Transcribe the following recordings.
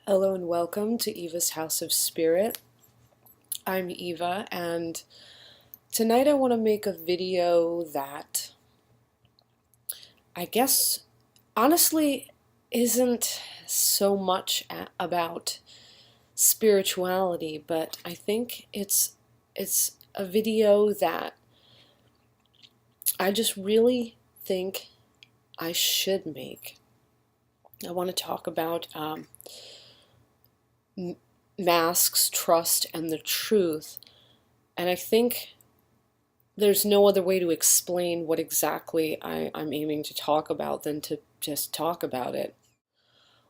Hello and welcome to Eva's House of Spirit. I'm Eva, and tonight I want to make a video that I guess honestly isn't so much about spirituality, but I think it's a video that I just really think I should make. I want to talk about masks, trust, and the truth. And I think there's no other way to explain what exactly I'm aiming to talk about than to just talk about it.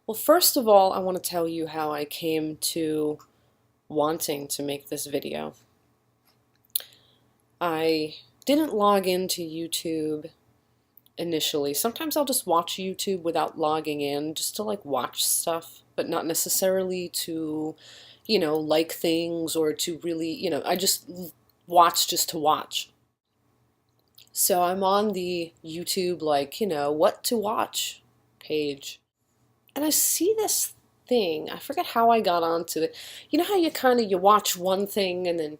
Well, first of all, I want to tell you how I came to wanting to make this video. I didn't log into YouTube initially. Sometimes I'll just watch YouTube without logging in, just to like watch stuff, but not necessarily to, like things or to really, I just watch just to watch. So I'm on the YouTube, what to watch page. And I see this thing. I forget how I got onto it. You know how you watch one thing and then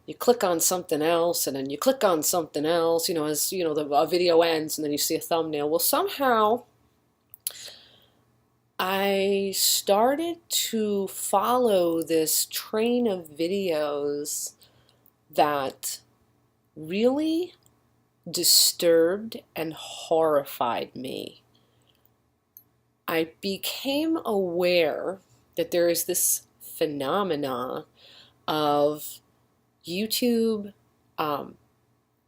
you click on something else and then you click on something else, as, a video ends and then you see a thumbnail. Well, somehow I started to follow this train of videos that really disturbed and horrified me. I became aware that there is this phenomena of YouTube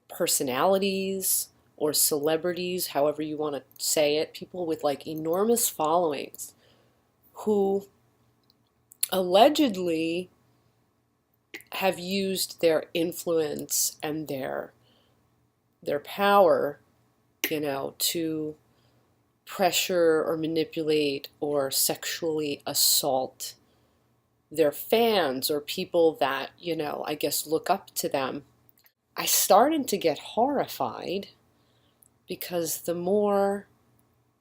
personalities or celebrities, however you want to say it, people with like enormous followings who allegedly have used their influence and their power, to pressure or manipulate or sexually assault their fans or people that, I guess look up to them. I started to get horrified because the more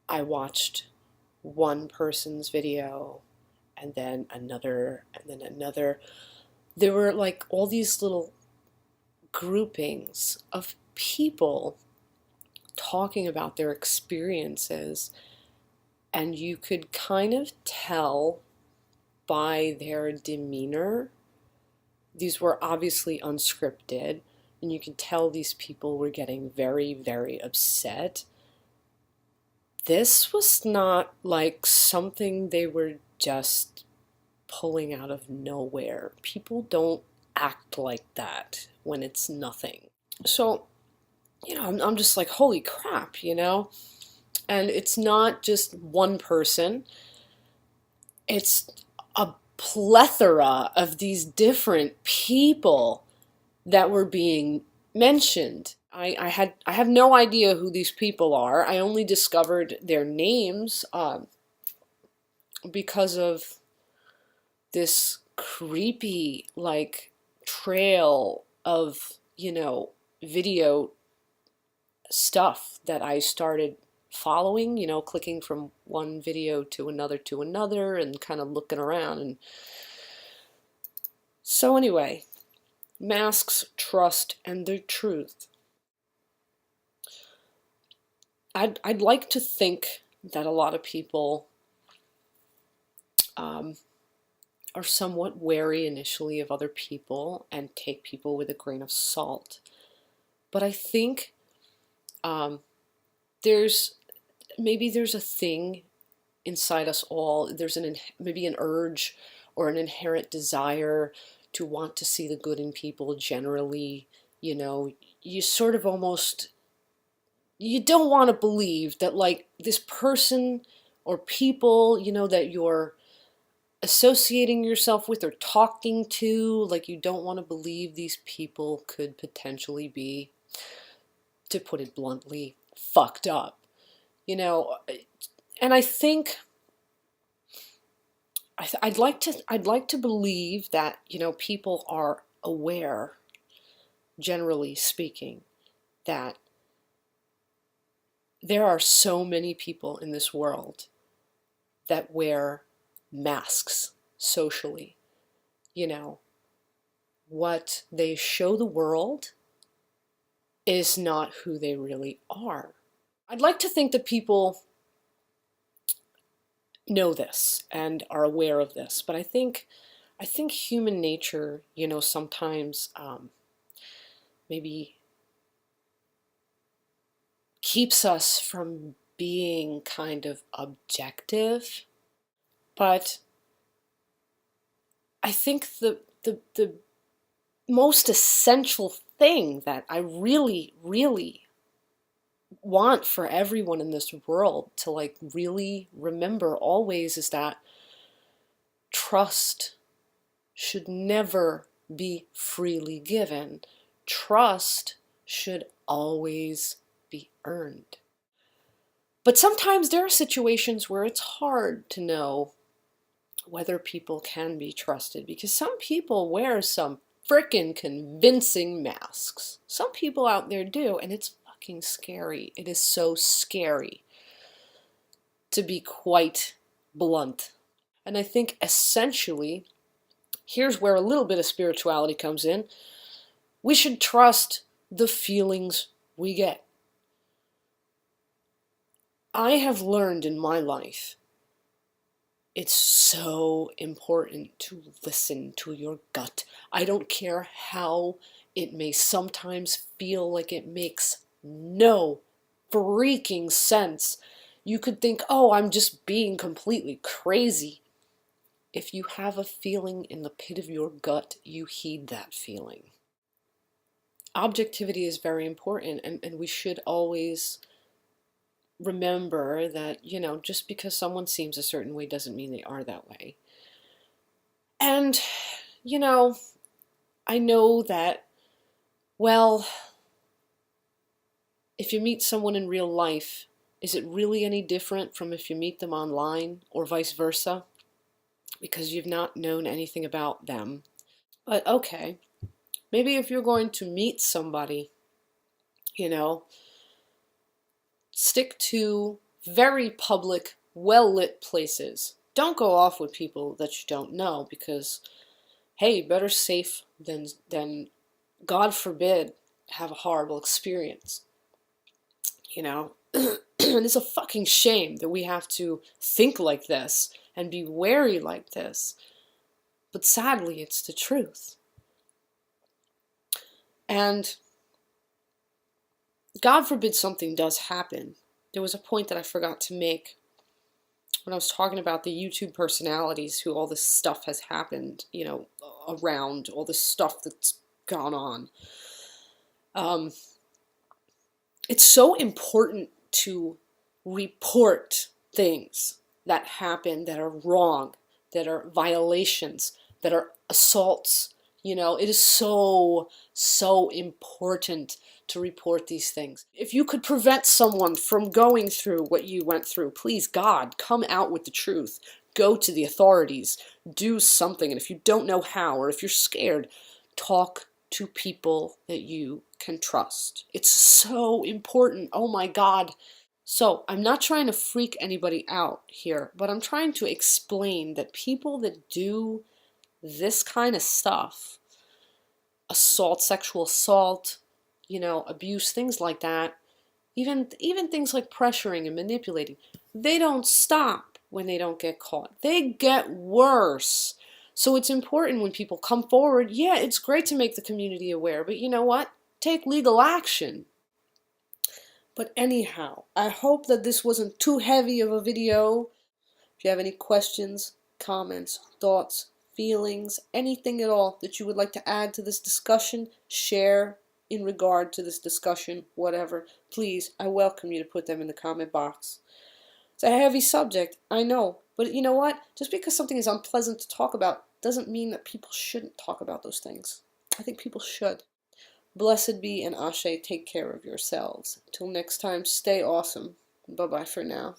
I watched one person's video and then another and then another, there were like all these little groupings of people talking about their experiences, and you could kind of tell by their demeanor. These were obviously unscripted, and you could tell these people were getting very, very upset. This was not like something they were just pulling out of nowhere. People don't act like that when it's nothing. So, I'm just like, holy crap, And it's not just one person. It's a plethora of these different people that were being mentioned. I have no idea who these people are. I only discovered their names because of this creepy like trail of video stuff that I started following, clicking from one video to another and kind of looking around. And so anyway, masks, trust, and the truth. I'd like to think that a lot of people are somewhat wary initially of other people and take people with a grain of salt. But I think there's a thing inside us all. There's maybe an urge or an inherent desire to want to see the good in people generally. You sort of almost, you don't want to believe that like this person or people, that you're associating yourself with or talking to, like you don't want to believe these people could potentially be, to put it bluntly, fucked up. And I think I'd like to believe that people are aware, generally speaking, that there are so many people in this world that wear masks socially. You know, what they show the world is not who they really are. I'd like to think that people know this and are aware of this, but I think human nature, you know, sometimes maybe keeps us from being kind of objective. But I think the most essential thing that I really, really want for everyone in this world to like really remember always is that trust should never be freely given. Trust should always be earned. But sometimes there are situations where it's hard to know whether people can be trusted, because some people wear some frickin' convincing masks. Some people out there do, and it's fucking scary. It is so scary, to be quite blunt. And I think essentially, here's where a little bit of spirituality comes in. We should trust the feelings we get. I have learned in my life, it's so important to listen to your gut. I don't care how it may sometimes feel like it makes no freaking sense. You could think, oh, I'm just being completely crazy. If you have a feeling in the pit of your gut, you heed that feeling. Objectivity is very important, and we should always remember that, you know, just because someone seems a certain way doesn't mean they are that way. And, you know, I know that, well, if you meet someone in real life, is it really any different from if you meet them online or vice versa? Because you've not known anything about them. But okay, maybe if you're going to meet somebody, you know, stick to very public, well-lit places. Don't go off with people that you don't know, because, hey, better safe than God forbid, have a horrible experience. You know? And it's a fucking shame that we have to think like this and be wary like this. But sadly, it's the truth. And God forbid something does happen. There was a point that I forgot to make when I was talking about the YouTube personalities who all this stuff has happened, you know, around, all this stuff that's gone on. It's so important to report things that happen that are wrong, that are violations, that are assaults. You know, it is so, so important to report these things. If you could prevent someone from going through what you went through, please, God, come out with the truth. Go to the authorities. Do something. And if you don't know how, or if you're scared, talk to people that you can trust. It's so important. Oh my God. So I'm not trying to freak anybody out here, but I'm trying to explain that people that do this kind of stuff, assault, sexual assault, you know, abuse, things like that, even things like pressuring and manipulating, they don't stop when they don't get caught. They get worse. So it's important when people come forward, yeah, it's great to make the community aware, but you know what? Take legal action. But anyhow, I hope that this wasn't too heavy of a video. If you have any questions, comments, thoughts, feelings, anything at all that you would like to add to this discussion, share in regard to this discussion, whatever, please, I welcome you to put them in the comment box. It's a heavy subject, I know, but you know what? Just because something is unpleasant to talk about doesn't mean that people shouldn't talk about those things. I think people should. Blessed be and Ashe, take care of yourselves. Until next time, stay awesome. Bye-bye for now.